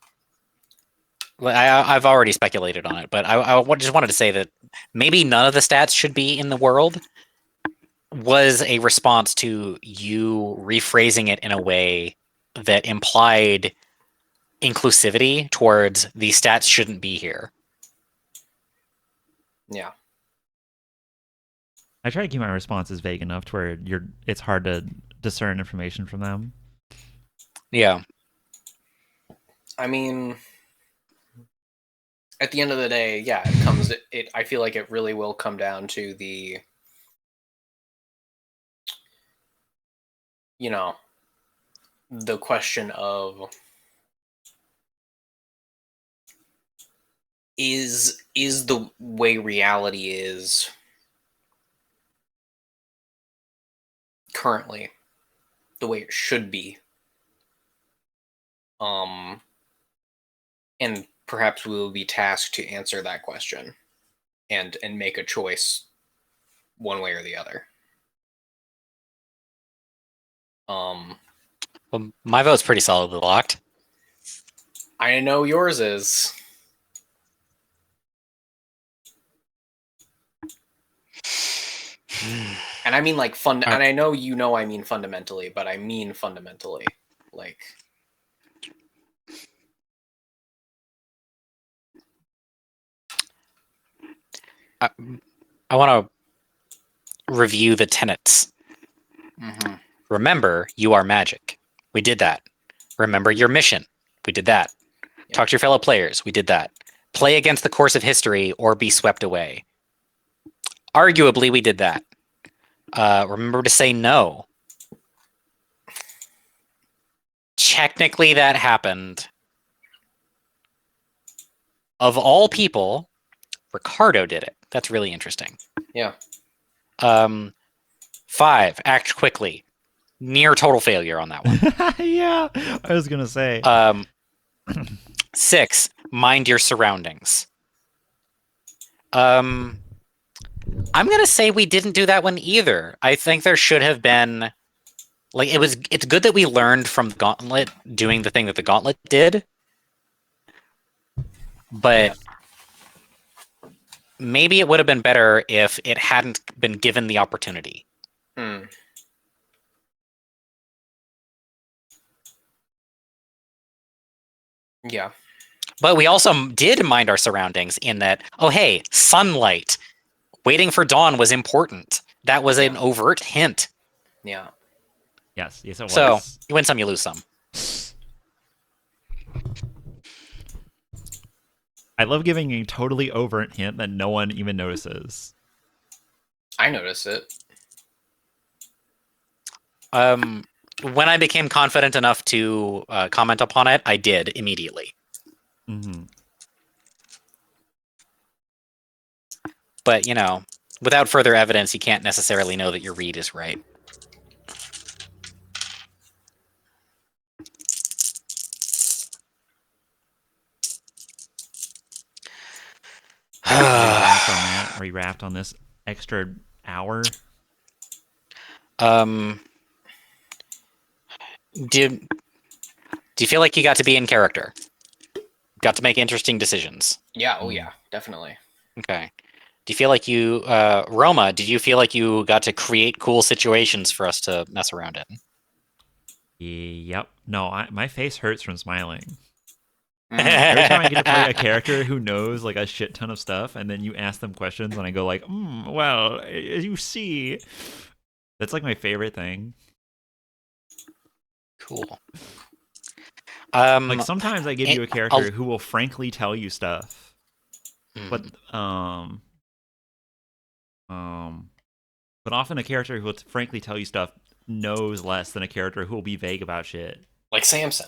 I've already speculated on it, but I just wanted to say that maybe none of the stats should be in the world was a response to you rephrasing it in a way that implied inclusivity towards the stats shouldn't be here. Yeah. I try to keep my responses vague enough to where it's hard to discern information from them. Yeah. I mean, at the end of the day, yeah, it comes. I feel like it really will come down to the, the question of is the way reality is currently the way it should be, and perhaps we will be tasked to answer that question and make a choice one way or the other. Well, my vote's pretty solidly locked. I know yours is. And I mean like and I know I mean fundamentally, but I mean fundamentally. Like, I want to review the tenets. mm-hmm. Remember, you are magic. We did that. Remember your mission. We did that. Yep. Talk to your fellow players. We did that. Play against the course of history or be swept away. Arguably, we did that. Remember to say no. Technically, that happened. Of all people, Ricardo did it. That's really interesting. Yeah. 5, act quickly. Near total failure on that one. Yeah, I was gonna say. 6, mind your surroundings. I'm gonna say we didn't do that one either. I think there should have been, like, it's good that we learned from the Gauntlet doing the thing that the Gauntlet did, but maybe it would have been better if it hadn't been given the opportunity. Yeah. But we also did mind our surroundings in that, oh, hey, sunlight. Waiting for dawn was important. That was an overt hint. Yeah. Yes, it was. So, you win some, you lose some. I love giving a totally overt hint that no one even notices. I notice it. When I became confident enough to comment upon it, I did immediately. Mm-hmm. But, without further evidence, you can't necessarily know that your read is right. Are you wrapped on this extra hour? Do you feel like you got to be in character? Got to make interesting decisions? Yeah, oh yeah, definitely. Okay. Do you feel like you, Roma, did you feel like you got to create cool situations for us to mess around in? Yep. No, my face hurts from smiling. Every time I get to play a character who knows like a shit ton of stuff, and then you ask them questions, and I go like, well, as you see, that's like my favorite thing. Cool. Like sometimes I give you a character who will frankly tell you stuff, but often a character who will frankly tell you stuff knows less than a character who will be vague about shit. Like Samson.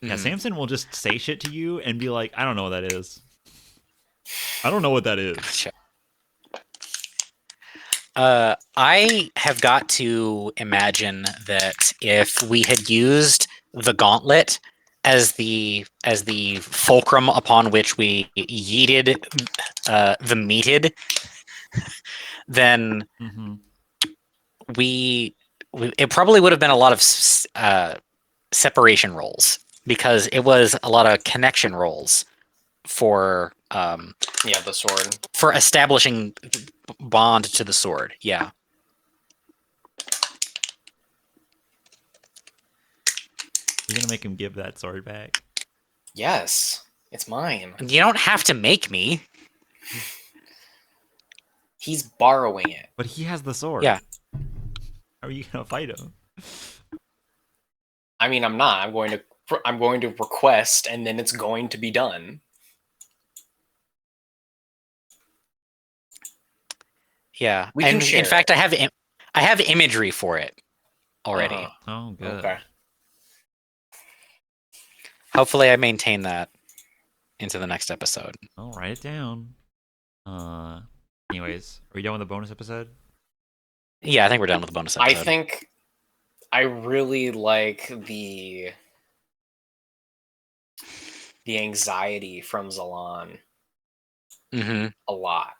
Yeah, Samson will just say shit to you and be like, I don't know what that is. I don't know what that is. Gotcha. I have got to imagine that if we had used the Gauntlet as the fulcrum upon which we yeeted the meated, then it probably would have been a lot of separation roles, because it was a lot of connection roles for the sword, for establishing bond to the sword. Yeah. You're gonna make him give that sword back? Yes, it's mine. You don't have to make me. He's borrowing it. But he has the sword. Yeah. How are you gonna fight him? I mean, I'm not. I'm going to request, and then it's going to be done. Yeah, We can and share in fact, it. I have imagery for it already. Uh-huh. Oh, good. Okay. Hopefully, I maintain that into the next episode. I'll write it down. Anyways, are we done with the bonus episode? Yeah, I think we're done with the bonus episode. I think I really like the anxiety from Zalan Mm-hmm. a lot.